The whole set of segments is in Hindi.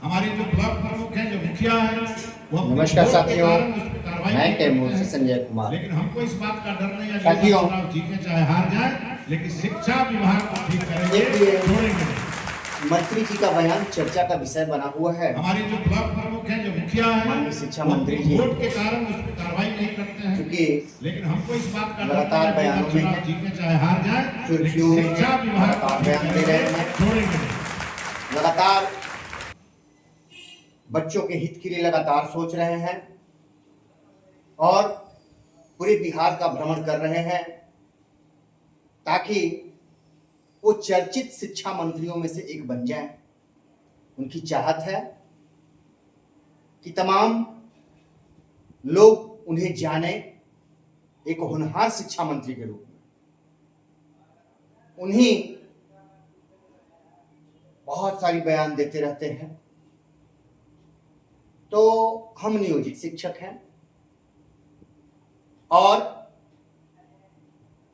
हमारे जो ब्लॉक प्रमुख हैं, जो मुखिया हैं, वो नमस्कार साथियों, मैं कैमूर से संजय कुमार। लेकिन हमको इस बात का डर नहीं है साथियों, कि जीते चाहे हार जाए, लेकिन शिक्षा विभाग को ठीक करेंगे, देखिए, छोड़ेंगे। मंत्री जी का बयान चर्चा का विषय बना हुआ है। हमारे जो ब्लॉक प्रमुख हैं, जो मुखिया हैं, माननीय शिक्षा मंत्री जी वोट के कारण उस पर कार्रवाई नहीं करते हैं, क्योंकि लेकिन हमको इस बात का लगातार बयानों में है, जीते चाहे हार जाए, सुर्खियों में शिक्षा है, विभाग लगातार बयान दे रहे हैं, छोड़ेंगे। लगातार बच्चों के हित के लिए लगातार सोच रहे हैं और पूरे बिहार का भ्रमण कर रहे हैं ताकि वो चर्चित शिक्षा मंत्रियों में से एक बन जाएं। उनकी चाहत है कि तमाम लोग उन्हें जाने एक होनहार शिक्षा मंत्री के रूप में। उन्हीं बहुत सारी बयान देते रहते हैं। तो हम नियोजित शिक्षक हैं और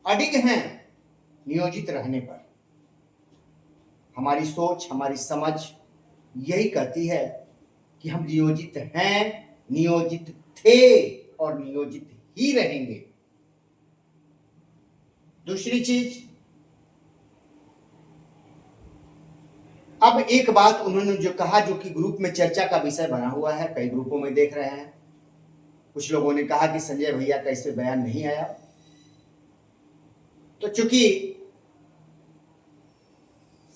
अडिग हैं नियोजित रहने पर। हमारी सोच, हमारी समझ यही कहती है कि हम नियोजित हैं, नियोजित थे और नियोजित ही रहेंगे। दूसरी चीज, अब एक बात उन्होंने जो कहा, जो कि ग्रुप में चर्चा का विषय बना हुआ है, कई ग्रुपों में देख रहे हैं, कुछ लोगों ने कहा कि संजय भैया का इस पे बयान नहीं आया। तो चूंकि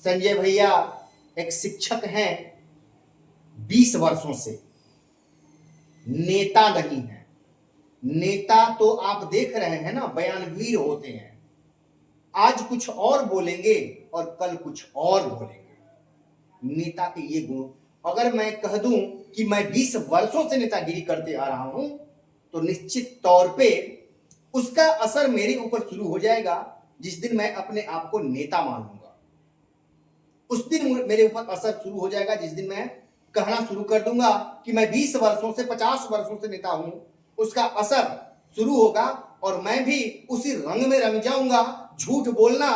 संजय भैया एक शिक्षक हैं, 20 वर्षों से नेता नहीं है। नेता तो आप देख रहे हैं ना, बयानवीर होते हैं, आज कुछ और बोलेंगे और कल कुछ और बोलेंगे। नेता के ये गुण, अगर मैं कह दूं कि मैं 20 वर्षों से नेतागिरी करते आ रहा हूं, तो निश्चित तौर पे उसका असर मेरे ऊपर शुरू हो जाएगा जिस दिन मैं अपने आप को नेता मानूंगा। उस दिन मेरे ऊपर असर शुरू हो जाएगा जिस दिन मैं कहना शुरू कर दूंगा कि मैं 20 वर्षों से, 50 वर्षों से नेता हूं। उसका असर शुरू होगा और मैं भी उसी रंग में रंग जाऊंगा। झूठ बोलना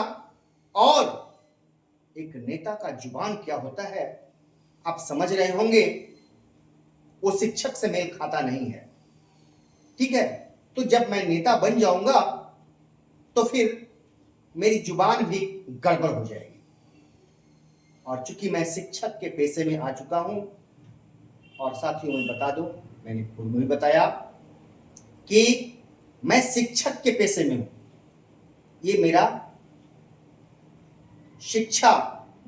और एक नेता का जुबान क्या होता है आप समझ रहे होंगे, वो शिक्षक से मेल खाता नहीं है। ठीक है, तो जब मैं नेता बन जाऊंगा तो फिर मेरी जुबान भी गड़बड़ हो जाएगी। और चूंकि मैं शिक्षक के पेशे में आ चुका हूं, और साथियों में बता दो, मैंने पूर्व में बताया कि मैं शिक्षक के पेशे में हूं। ये मेरा शिक्षा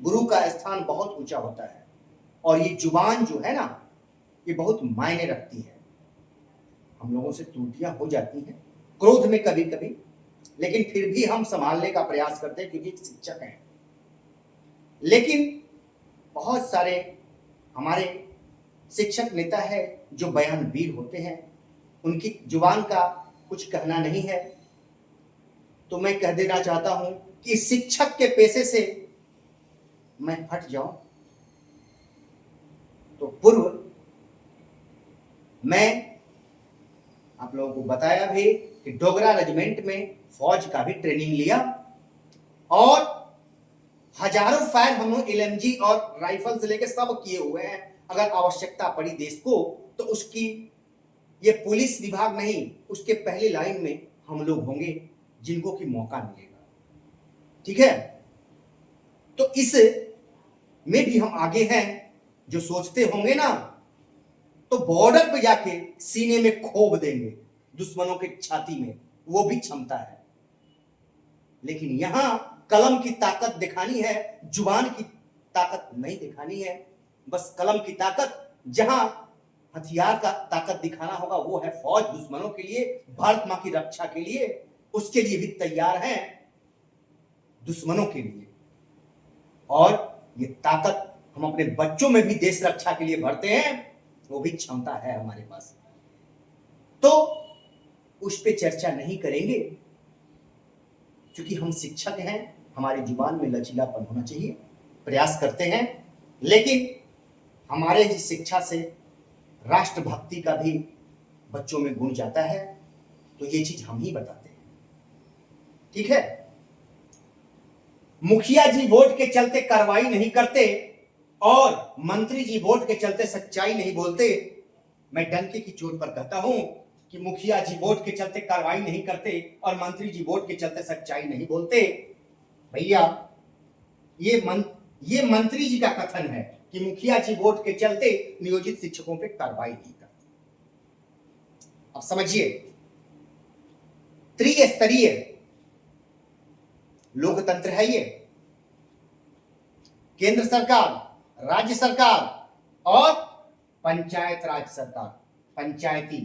गुरु का स्थान बहुत ऊंचा होता है और ये जुबान जो है ना, ये बहुत मायने रखती है। हम लोगों से त्रुटियां हो जाती हैं क्रोध में कभी कभी, लेकिन फिर भी हम संभालने का प्रयास करते हैं क्योंकि शिक्षक हैं। लेकिन बहुत सारे हमारे शिक्षक नेता है जो बयानवीर होते हैं, उनकी जुबान का कुछ कहना नहीं है। तो मैं कह देना चाहता हूं कि शिक्षक के पेशे से मैं हट जाऊं। तो पूर्व मैं आप लोगों को बताया भी कि डोगरा रेजिमेंट में फौज का भी ट्रेनिंग लिया और हजारों फायर हम लोग एलएमजी और राइफल से लेकर सब किए हुए हैं। अगर आवश्यकता पड़ी देश को तो उसकी, ये पुलिस विभाग नहीं, उसके पहली लाइन में हम लोग होंगे जिनको की मौका मिलेगा। ठीक है, तो इस में भी हम आगे हैं। जो सोचते होंगे ना, तो बॉर्डर पे जाके सीने में खोब देंगे दुश्मनों के छाती में, वो भी क्षमता है। लेकिन यहां कलम की ताकत दिखानी है, जुबान की ताकत नहीं दिखानी है। बस कलम की ताकत, जहां हथियार का ताकत दिखाना होगा वो है फौज, दुश्मनों के लिए, भारत मां की रक्षा के लिए, उसके लिए भी तैयार हैं, दुश्मनों के लिए। और ये ताकत हम अपने बच्चों में भी देश रक्षा के लिए भरते हैं, वो भी क्षमता है हमारे पास। तो उस पे चर्चा नहीं करेंगे क्योंकि हम शिक्षक हैं, हमारी जुबान में लचीलापन होना चाहिए, प्रयास करते हैं। लेकिन हमारे इस शिक्षा से राष्ट्रभक्ति का भी बच्चों में गुण जाता है, तो ये चीज हम ही बताते हैं। ठीक है, मुखिया जी वोट के चलते कार्रवाई नहीं करते और मंत्री जी वोट के चलते सच्चाई नहीं बोलते, मैं डंके की चोट पर कहता हूं कि मुखिया जी वोट के चलते कार्रवाई नहीं करते और मंत्री जी वोट के चलते सच्चाई नहीं बोलते। भैया ये मंत्री जी का कथन है कि मुखिया जी वोट के चलते नियोजित शिक्षकों पे कार्रवाई नहीं करते। अब समझिए, त्रिस्तरीय लोकतंत्र है ये। केंद्र सरकार, राज्य सरकार और पंचायत राज सरकार, पंचायती,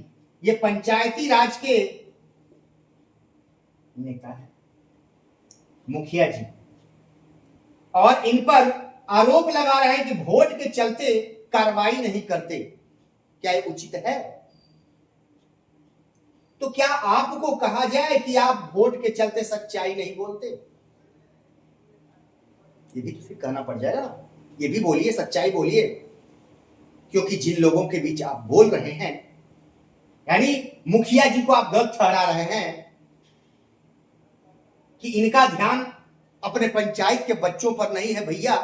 ये पंचायती राज के नेता है मुखिया जी, और इन पर आरोप लगा रहे हैं कि वोट के चलते कार्रवाई नहीं करते। क्या ये उचित है? तो क्या आपको कहा जाए कि आप वोट के चलते सच्चाई नहीं बोलते? ये भी तो फिर कहना पड़ जाएगा ना, ये भी बोलिए, सच्चाई बोलिए, क्योंकि जिन लोगों के बीच आप बोल रहे हैं, यानी मुखिया जी को आप गलत ठहरा रहे हैं कि इनका ध्यान अपने पंचायत के बच्चों पर नहीं है। भैया,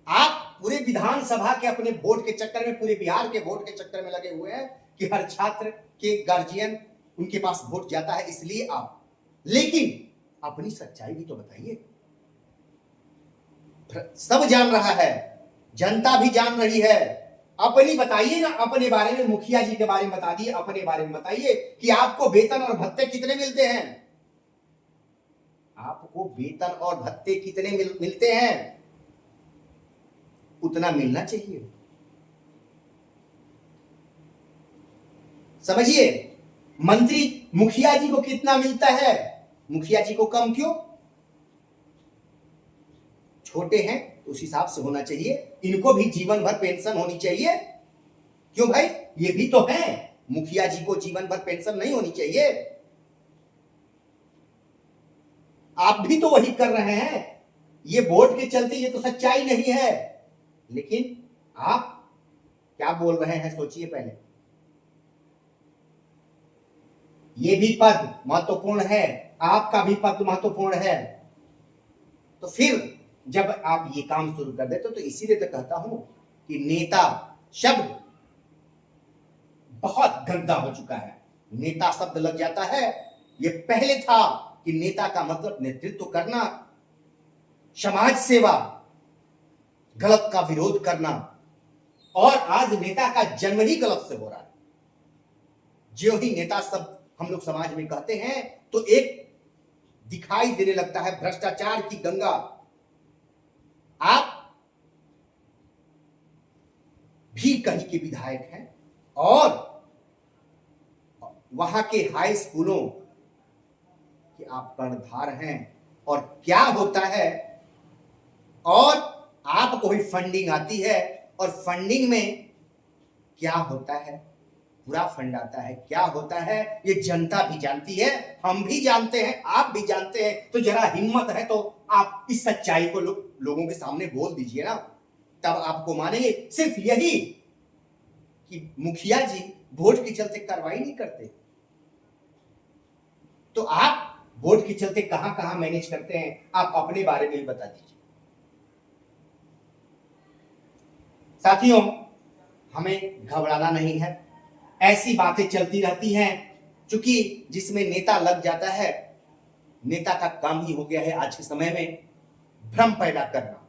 आप पूरे विधानसभा के अपने वोट के चक्कर में, पूरे बिहार के वोट के चक्कर में लगे हुए हैं कि हर छात्र के गार्जियन उनके पास वोट जाता है, इसलिए आप, लेकिन अपनी सच्चाई भी तो बताइए। सब जान रहा है, जनता भी जान रही है, अपनी बताइए ना, अपने बारे में, मुखिया जी के बारे में बता दिए, अपने बारे में बताइए कि आपको वेतन और भत्ते कितने मिलते हैं? आपको वेतन और भत्ते कितने मिलते हैं? उतना मिलना चाहिए। समझिए, मंत्री मुखिया जी को कितना मिलता है, मुखिया जी को कम क्यों? छोटे हैं उस हिसाब से होना चाहिए, इनको भी जीवन भर पेंशन होनी चाहिए। क्यों भाई, ये भी तो हैं, मुखिया जी को जीवन भर पेंशन नहीं होनी चाहिए? आप भी तो वही कर रहे हैं। ये वोट के चलते, ये तो सच्चाई नहीं है, लेकिन आप क्या बोल रहे हैं सोचिए पहले। ये भी पद महत्वपूर्ण है, आपका भी पद महत्वपूर्ण है, तो फिर जब आप ये काम शुरू कर देते तो इसीलिए तो कहता हूं कि नेता शब्द बहुत गंदा हो चुका है। नेता शब्द लग जाता है, ये पहले था कि नेता का मतलब नेतृत्व करना, समाज सेवा, गलत का विरोध करना, और आज नेता का जन्म ही गलत से हो रहा है। जो ही नेता शब्द हम लोग समाज में कहते हैं तो एक दिखाई देने लगता है भ्रष्टाचार की गंगा। आप भी कहीं के विधायक हैं और वहां के हाई स्कूलों के आप कर्णधार हैं, और क्या होता है, और आपको ही फंडिंग आती है, और फंडिंग में क्या होता है, पूरा फंड आता है, क्या होता है ये जनता भी जानती है, हम भी जानते हैं, आप भी जानते हैं। तो जरा हिम्मत है तो आप इस सच्चाई को लोगों के सामने बोल दीजिए ना, तब आपको मानेंगे। सिर्फ यही कि मुखिया जी वोट के चलते कार्रवाई नहीं करते, तो आप वोट के चलते कहां कहां मैनेज करते हैं, आप अपने बारे में भी बता दीजिए। साथियों, हमें घबराना नहीं है, ऐसी बातें चलती रहती हैं, क्योंकि जिसमें नेता लग जाता है, नेता का काम ही हो गया है आज के समय में भ्रम पैदा करना,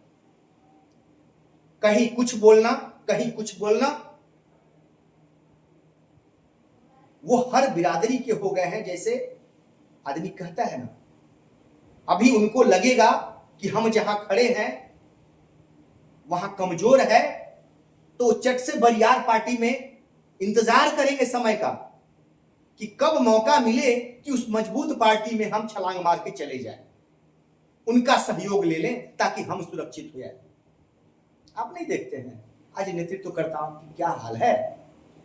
कहीं कुछ बोलना, कहीं कुछ बोलना। वो हर बिरादरी के हो गए हैं, जैसे आदमी कहता है ना, अभी उनको लगेगा कि हम जहां खड़े हैं वहां कमजोर है, तो चट से बरियार पार्टी में इंतजार करेंगे समय का कि कब मौका मिले कि उस मजबूत पार्टी में हम छलांग मार के चले जाएं, उनका सहयोग ले लें ताकि हम सुरक्षित हो जाए। आप नहीं देखते हैं आज नेतृत्वकर्ताओं की क्या हाल है,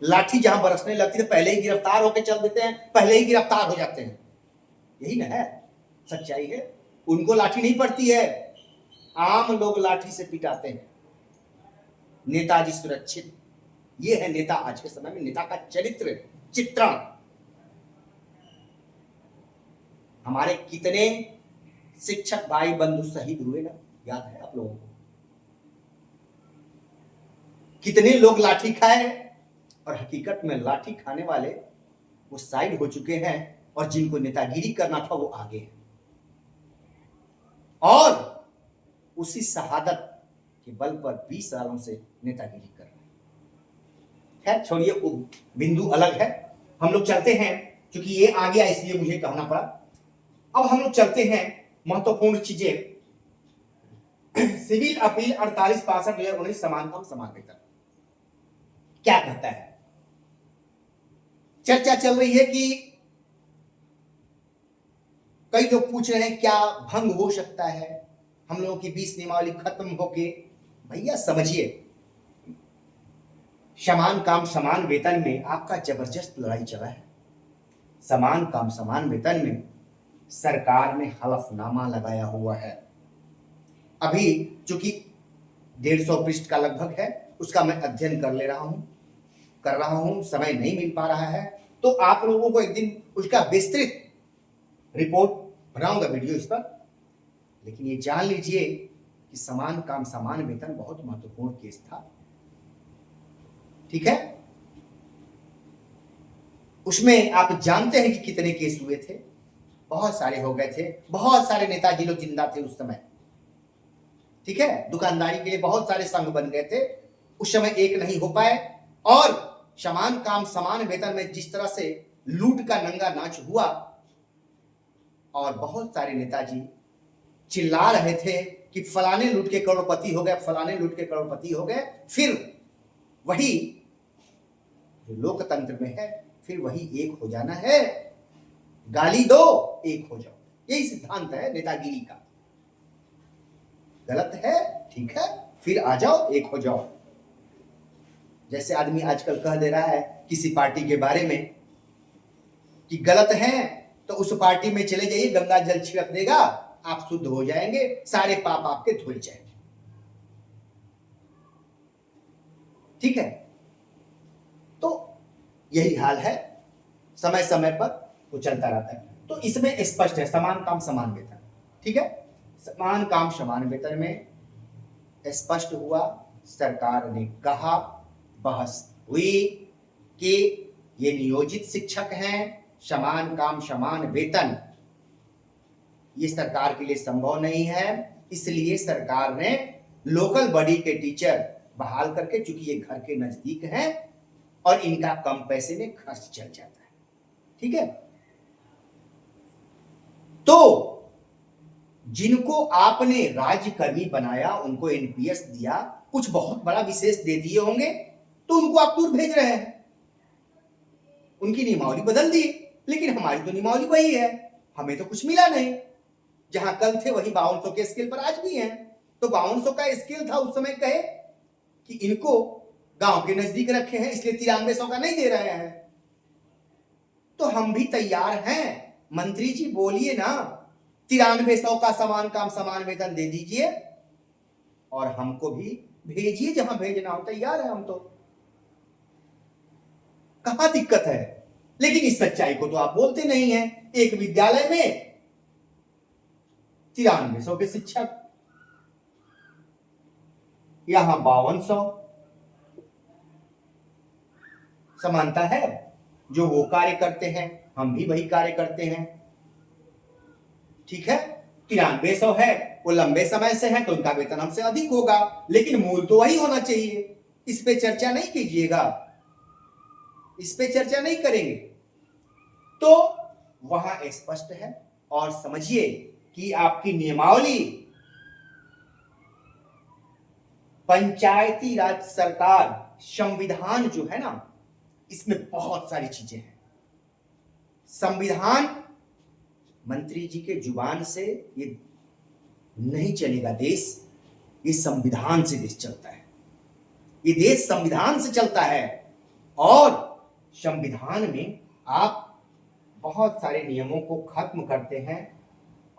लाठी जहां बरसने लगती है पहले ही गिरफ्तार होकर चल देते हैं, पहले ही गिरफ्तार हो जाते हैं। यही ना है, सच्चाई है। उनको लाठी नहीं पड़ती है, आम लोग लाठी से पिटाते हैं। नेताजी सुरक्षित, ये है नेता आज के समय में, नेता का चरित्र चित्रण। हमारे कितने शिक्षक भाई बंधु शहीद हुए ना, याद है आप लोगों को? कितने लोग लाठी खाए, और हकीकत में लाठी खाने वाले वो साइड हो चुके हैं, और जिनको नेतागिरी करना था वो आगे हैं, और उसी शहादत के बल पर 20 सालों से नेतागिरी कर रहे हैं। खैर छोड़िए, वो बिंदु अलग है। हम लोग चलते हैं, क्योंकि ये आ गया इसलिए मुझे कहना पड़ा। अब हम लोग चलते हैं महत्वपूर्ण चीजें। सिविल अपील 48/65/2019 समान काम समान वेतन क्या कहता है? चर्चा चल रही है कि कई लोग पूछ रहे हैं क्या भंग हो सकता है, हम लोगों की 20 नियमावली खत्म होके। भैया समझिए, समान काम समान वेतन में आपका जबरदस्त लड़ाई चला है। समान काम समान वेतन में सरकार ने हलफनामा लगाया हुआ है। अभी चूंकि 150 पृष्ठ का लगभग है, उसका मैं अध्ययन कर रहा हूं, समय नहीं मिल पा रहा है, तो आप लोगों को एक दिन उसका विस्तृत रिपोर्ट बनाऊंगा, वीडियो इस पर। लेकिन ये जान लीजिए कि समान काम समान वेतन बहुत महत्वपूर्ण केस था, ठीक है। उसमें आप जानते हैं कि कितने केस हुए थे, बहुत सारे हो गए थे, बहुत सारे नेताजी लोग जिंदा थे उस समय, ठीक है। दुकानदारी के लिए बहुत सारे संघ बन गए थे, उस समय एक नहीं हो पाए। और समान काम समान वेतन में जिस तरह से लूट का नंगा नाच हुआ, और बहुत सारे नेताजी चिल्ला रहे थे कि फलाने लूट के करोड़पति हो गए, फलाने लूट के करोड़पति हो गए। फिर वही जो लोकतंत्र में है, फिर वही एक हो जाना है, गाली दो एक हो जाओ, यही सिद्धांत है नेतागिरी का। गलत है, ठीक है, फिर आ जाओ एक हो जाओ। जैसे आदमी आजकल कह दे रहा है किसी पार्टी के बारे में कि गलत है, तो उस पार्टी में चले जाइए, गंगा जल छिड़क देगा, आप शुद्ध हो जाएंगे, सारे पाप आपके धुल जाएंगे, ठीक है। तो यही हाल है, समय समय पर वो चलता रहता है। तो इसमें स्पष्ट है समान काम समान वेतन, ठीक है। समान काम समान वेतन में स्पष्ट हुआ, सरकार ने कहा, बहस हुई कि ये नियोजित शिक्षक हैं, समान काम समान वेतन ये सरकार के लिए संभव नहीं है। इसलिए सरकार ने लोकल बॉडी के टीचर बहाल करके, चूंकि ये घर के नजदीक हैं और इनका कम पैसे में खर्च चल जाता है, ठीक है। तो जिनको आपने राज्यकर्मी बनाया, उनको एनपीएस दिया, कुछ बहुत बड़ा विशेष दे दिए होंगे, तो उनको आप दूर भेज रहे हैं, उनकी नियमावली बदल दी। लेकिन हमारी तो नियमावली वही है, हमें तो कुछ मिला नहीं। जहां कल थे वही 5200 के स्केल पर आज भी हैं। तो 5200 का स्केल था उस समय, कहे कि इनको गांव के नजदीक रखे हैं, इसलिए 9300 का नहीं दे रहे हैं। तो हम भी तैयार हैं, मंत्री जी बोलिए ना, 9300 का समान काम समान वेतन दे दीजिए, और हमको भी भेजिए जहां भेजना हो, तैयार है हम तो, कहां दिक्कत है। लेकिन इस सच्चाई को तो आप बोलते नहीं हैं। एक विद्यालय में 9300 के शिक्षक, यहां 5200, समानता है। जो वो कार्य करते हैं हम भी वही कार्य करते हैं, ठीक है। 9300 है, वो लंबे समय से है तो उनका वेतन हमसे अधिक होगा, लेकिन मूल तो वही होना चाहिए। इस पे चर्चा नहीं कीजिएगा, इस पे चर्चा नहीं करेंगे। तो वहां स्पष्ट है, और समझिए कि आपकी नियमावली पंचायती राज सरकार संविधान जो है ना, इसमें बहुत सारी चीजें हैं। संविधान मंत्री जी के जुबान से ये नहीं चलेगा देश, ये संविधान से देश चलता है, ये देश संविधान से चलता है। और संविधान में आप बहुत सारे नियमों को खत्म करते हैं,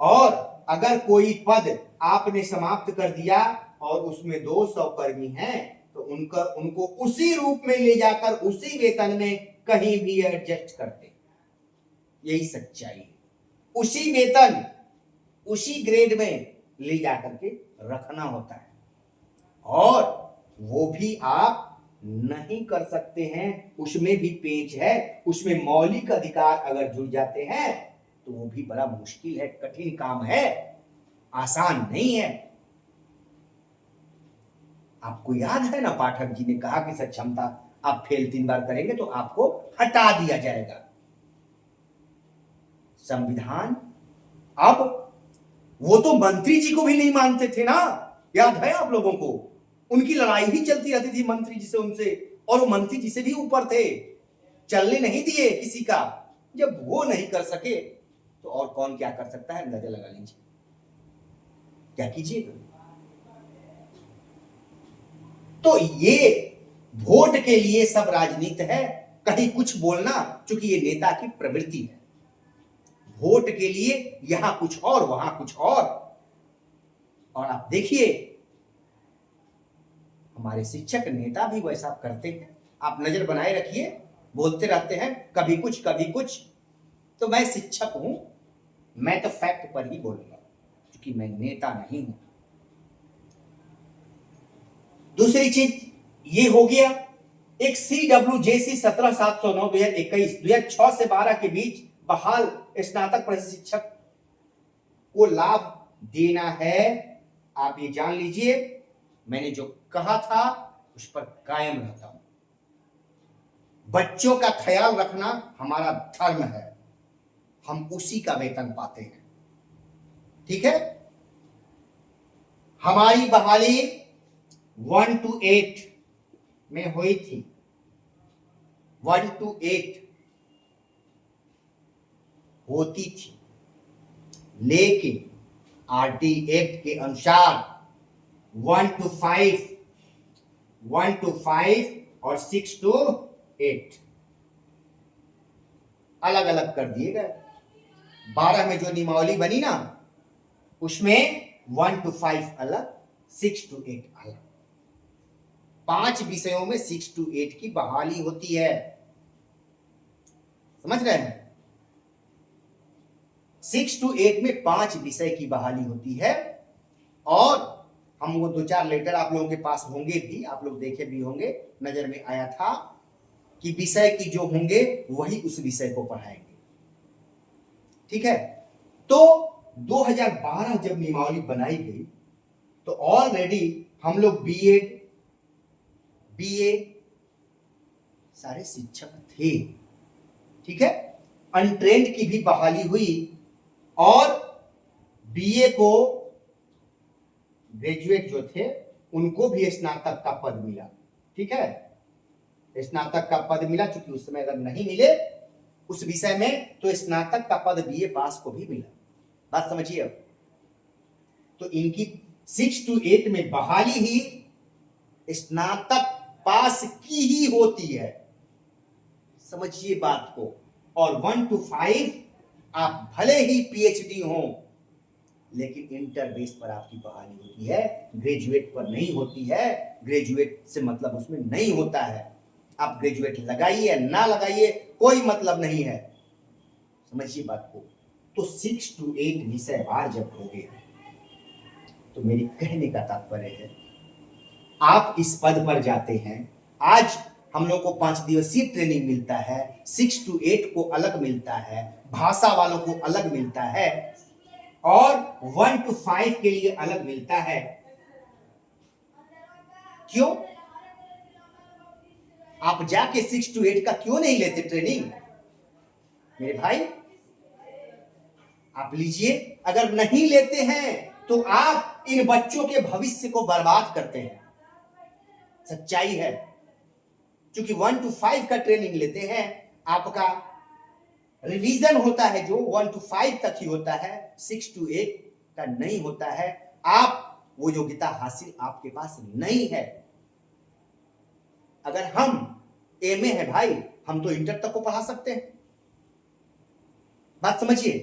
और अगर कोई पद आपने समाप्त कर दिया और उसमें 200 कर्मी हैं, तो उनको उसी रूप में ले जाकर उसी वेतन में कहीं भी एडजस्ट करते, यही सच्चाई है। उसी वेतन उसी ग्रेड में ले जाकर के रखना होता है, और वो भी आप नहीं कर सकते हैं, उसमें भी पेच है, उसमें मौलिक अधिकार अगर जुड़ जाते हैं तो वो भी बड़ा मुश्किल है, कठिन काम है, आसान नहीं है। आपको याद है ना, पाठक जी ने कहा कि सक्षमता आप फेल 3 बार करेंगे तो आपको हटा दिया जाएगा। संविधान, अब वो तो मंत्री जी को भी नहीं मानते थे ना, याद है आप लोगों को? उनकी लड़ाई ही चलती रहती थी मंत्री जी से, उनसे, और वो मंत्री जी से भी ऊपर थे, चलने नहीं दिए किसी का। जब वो नहीं कर सके तो और कौन क्या कर सकता है, अंदाजा लगा लीजिए। क्या कीजिएगा? तो ये वोट के लिए सब राजनीति है, कहीं कुछ बोलना, क्योंकि ये नेता की प्रवृत्ति है। वोट के लिए यहां कुछ और वहां कुछ और आप देखिए हमारे शिक्षक नेता भी वैसा करते हैं। आप नजर बनाए रखिए, बोलते रहते हैं कभी कुछ कभी कुछ। तो मैं शिक्षक हूं, मैं तो फैक्ट पर ही बोलूंगा, क्योंकि मैं नेता नहीं हूं। दूसरी चीज ये हो गया, एक CWJC 17/709 2021 2006 से 12 के बीच बहाल स्नातक प्रशिक्षक को लाभ देना है। आप ये जान लीजिए, मैंने जो कहा था उस पर कायम रहता हूं। बच्चों का ख्याल रखना हमारा धर्म है, हम उसी का वेतन पाते हैं, ठीक है। हमारी बहाली 1 to 8 में हुई थी, 1 to 8 होती थी, लेकिन RT एक्ट के अनुसार 1 to 5, 1 to 5 और 6 to 8 अलग अलग कर दिए गए। 12 में जो नियमावली बनी ना, उसमें 1 to 5 अलग, 6 to 8 अलग। 5 विषयों में 6 to 8 की बहाली होती है, समझ रहे हैं? 6 to 8 में 5 विषय की बहाली होती है। और हम वो 2-4 लेटर आप लोगों के पास होंगे भी, आप लोग देखे भी होंगे, नजर में आया था कि विषय की जो होंगे वही उस विषय को पढ़ाएंगे, ठीक है। तो 2012 जब नियमावली बनाई गई तो ऑलरेडी हम लोग बीएड बीए सारे शिक्षक थे, ठीक है। अनट्रेंड की भी बहाली हुई और बीए को ग्रेजुएट जो थे उनको भी स्नातक का पद मिला, ठीक है। स्नातक का पद मिला, क्योंकि उस समय अगर नहीं मिले उस विषय में तो स्नातक का पद बीए पास को भी मिला। बात समझिए अब। तो इनकी 6 to 8 में बहाली ही स्नातक पास की ही होती है, समझिए बात को। और 1 to 5 आप भले ही पीएचडी हो, लेकिन इंटर बेस पर आपकी बहाली होती है, ग्रेजुएट पर नहीं होती है। ग्रेजुएट से मतलब उसमें नहीं होता है, आप ग्रेजुएट लगाइए ना लगाइए कोई मतलब नहीं है, समझिए बात को। तो 6 to 8 विषय वार जब हो गए, तो मेरी कहने का तात्पर्य है, आप इस पद पर जाते हैं। आज हम लोग को 5 दिवसीय ट्रेनिंग मिलता है, 6 to 8 को अलग मिलता है, भाषा वालों को अलग मिलता है, और 1 to 5 के लिए अलग मिलता है। क्यों? आप जाके 6 to 8 का क्यों नहीं लेते ट्रेनिंग? मेरे भाई आप लीजिए। अगर नहीं लेते हैं तो आप इन बच्चों के भविष्य को बर्बाद करते हैं, सच्चाई है। क्योंकि 1 to 5 का ट्रेनिंग लेते हैं, आपका रिवीजन होता है जो 1 to 5 तक ही होता है, 6 to 8 का नहीं होता है। आप वो योग्यता हासिल आपके पास नहीं है। अगर हम एमए है भाई, हम तो इंटर तक को पढ़ा सकते हैं, बात समझिए।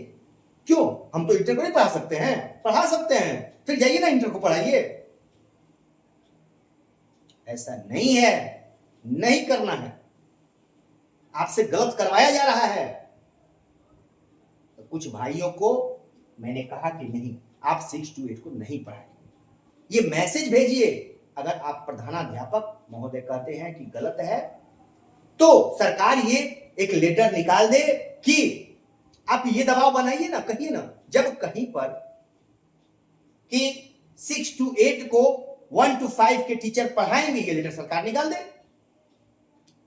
क्यों? हम तो इंटर को नहीं पढ़ा सकते हैं, पढ़ा सकते हैं, फिर जाइए ना इंटर को पढ़ाइए। ऐसा नहीं है, नहीं करना है, आपसे गलत करवाया जा रहा है। तो कुछ भाइयों को मैंने कहा कि नहीं, आप 6 to 8 को नहीं पढ़ाएंगे, ये मैसेज भेजिए। अगर आप प्रधानाध्यापक महोदय कहते हैं कि गलत है, तो सरकार ये एक लेटर निकाल दे कि आप ये दबाव बनाइए ना, कहिए ना, जब कहीं पर कि 6 to 8 को 1 to 5 के टीचर पढ़ाएंगे, ये लेटर सरकार निकाल दे,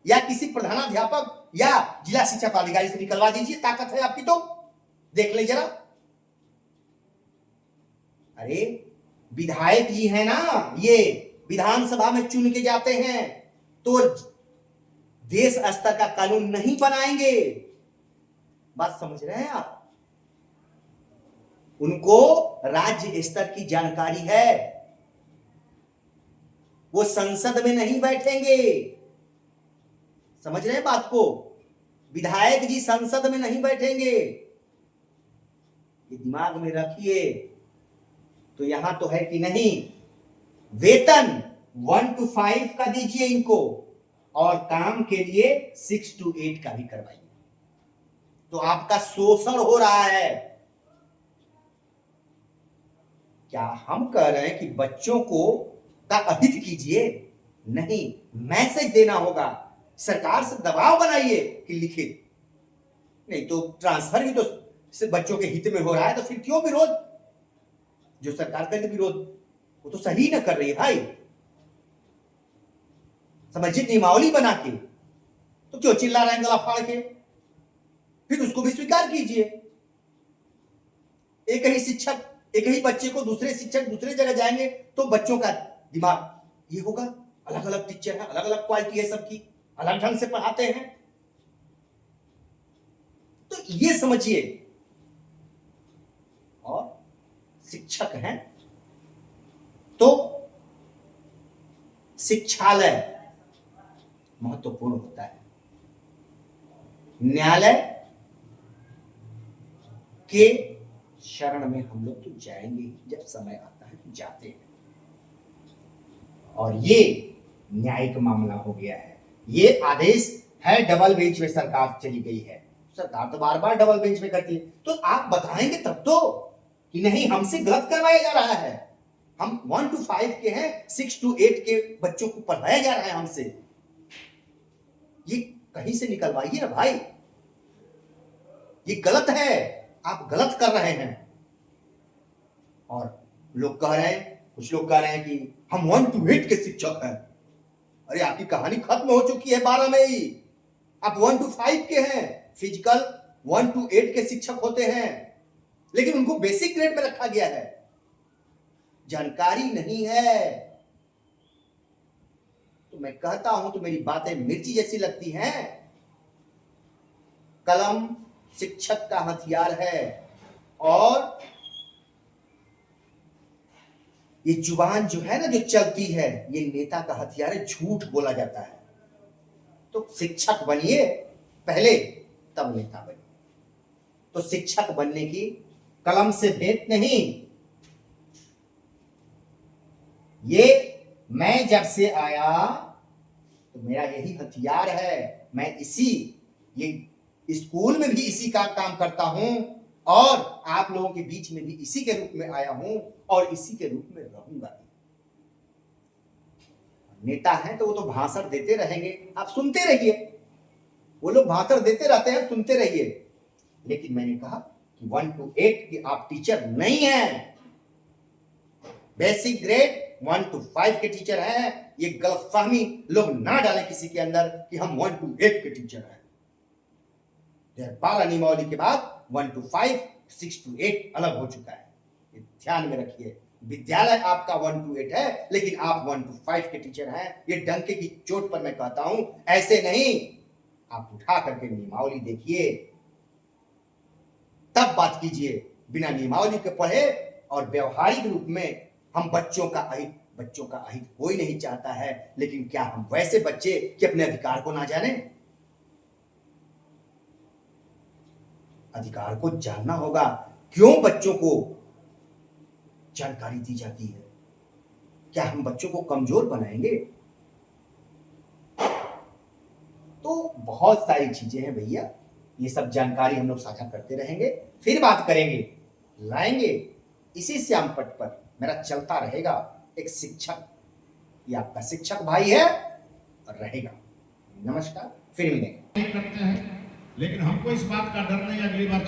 या किसी प्रधानाध्यापक या जिला शिक्षा पदाधिकारी से निकलवा दीजिए, ताकत है आपकी तो देख ले जरा। अरे विधायक जी है ना, ये विधानसभा में चुन के जाते हैं, तो देश स्तर का कानून नहीं बनाएंगे। बात समझ रहे हैं आप? उनको राज्य स्तर की जानकारी है, वो संसद में नहीं बैठेंगे। समझ रहे हैं बात को? विधायक जी संसद में नहीं बैठेंगे, ये दिमाग में रखिए। तो यहां तो है कि नहीं, वेतन 1 to 5 का दीजिए इनको, और काम के लिए 6 to 8 का भी करवाइए। तो आपका शोषण हो रहा है। क्या हम कह रहे हैं कि बच्चों को का अहित कीजिए? नहीं, मैसेज देना होगा, सरकार से दबाव बनाइए कि लिखे। नहीं तो ट्रांसफर भी तो सिर्फ बच्चों के हित में हो रहा है, तो फिर क्यों विरोध? जो सरकार करे विरोध, वो तो सही ना कर रही है भाई। समझिए, नियमावली बना के तो क्यों चिल्ला रहे हैं गला फाड़ के? फिर उसको भी स्वीकार कीजिए। एक ही शिक्षक, एक ही बच्चे को दूसरे शिक्षक दूसरे जगह जाएंगे तो बच्चों का दिमाग ये होगा, अलग अलग टीचर है, अलग अलग क्वालिटी है सबकी, अलग ढंग से पढ़ाते हैं। तो ये समझिए। और शिक्षक हैं तो शिक्षालय महत्वपूर्ण होता है। न्यायालय के शरण में हम लोग तो जाएंगे, जब समय आता है तो जाते हैं। और ये न्यायिक मामला हो गया है, ये आदेश है डबल बेंच में सरकार चली गई है। सरकार तो बार बार डबल बेंच में करती है, तो आप बताएंगे तब तो कि नहीं हमसे गलत करवाया जा रहा है, हम 1 to 5 के हैं, 6 to 8 के बच्चों को पढ़ाया जा रहा है हमसे, ये कहीं से निकलवाइए ना भाई। ये गलत है, आप गलत कर रहे हैं। और लोग कह रहे हैं, कुछ लोग कह रहे हैं कि हम 1 to 8 के शिक्षक हैं। अरे आपकी कहानी खत्म हो चुकी है 12 में ही। आप 1 to 5 के हैं, फिजिकल 1 to 8 के शिक्षक होते हैं, लेकिन उनको बेसिक ग्रेड में रखा गया है। जानकारी नहीं है तो मैं कहता हूं तो मेरी बातें मिर्ची जैसी लगती हैं। कलम शिक्षक का हथियार है, और ये जुबान जो है ना, जो चलती है, ये नेता का हथियार है, झूठ बोला जाता है। तो शिक्षक बनिए पहले, तब नेता बनिए। तो शिक्षक बनने की कलम से भेंट नहीं। ये मैं जब से आया तो मेरा यही हथियार है। मैं इसी, ये स्कूल में भी इसी का काम करता हूं, और आप लोगों के बीच में भी इसी के रूप में आया हूं, और इसी के रूप में रहूंगा। नेता हैं तो वो तो भाषण देते रहेंगे, आप सुनते रहिए। वो लोग भाषण देते रहते हैं, सुनते रहिए। लेकिन मैंने कहा कि 1 to 8 की आप टीचर नहीं हैं, बेसिक ग्रेड 1 to 5 के टीचर हैं। ये गलतफहमी लोग ना डालें किसी के अंदर कि हम 1 to 8 के टीचर हैं। 12 नियमावली के बाद 1 to 5, 6 to 8 अलग हो चुका है, ये ध्यान में रखिए। विद्यालय आपका 1 to 8 है, लेकिन आप 1 to 5 के टीचर हैं। ये डंके की चोट पर मैं कहता हूं, ऐसे नहीं। आप उठा करके नियमावली देखिए, तब बात कीजिए। बिना नियमावली के पढ़े और व्यवहारिक रूप में हम बच्चों का अहित कोई नहीं चाहता है, लेकिन क्या हम वैसे बच्चे कि अपने अधिकार को ना जाने? अधिकार को जानना होगा। क्यों बच्चों को जानकारी दी जाती है? क्या हम बच्चों को कमजोर बनाएंगे? तो बहुत सारी चीजें हैं भैया, ये सब जानकारी हम लोग साझा करते रहेंगे, फिर बात करेंगे, लाएंगे। इसी श्याम पट पर मेरा चलता रहेगा एक शिक्षक ये आपका शिक्षक भाई है और रहेगा। नमस्कार, फिर मिलेंगे। नहीं करते हैं, लेकिन हमको इस बात का डर नहीं, अगली बार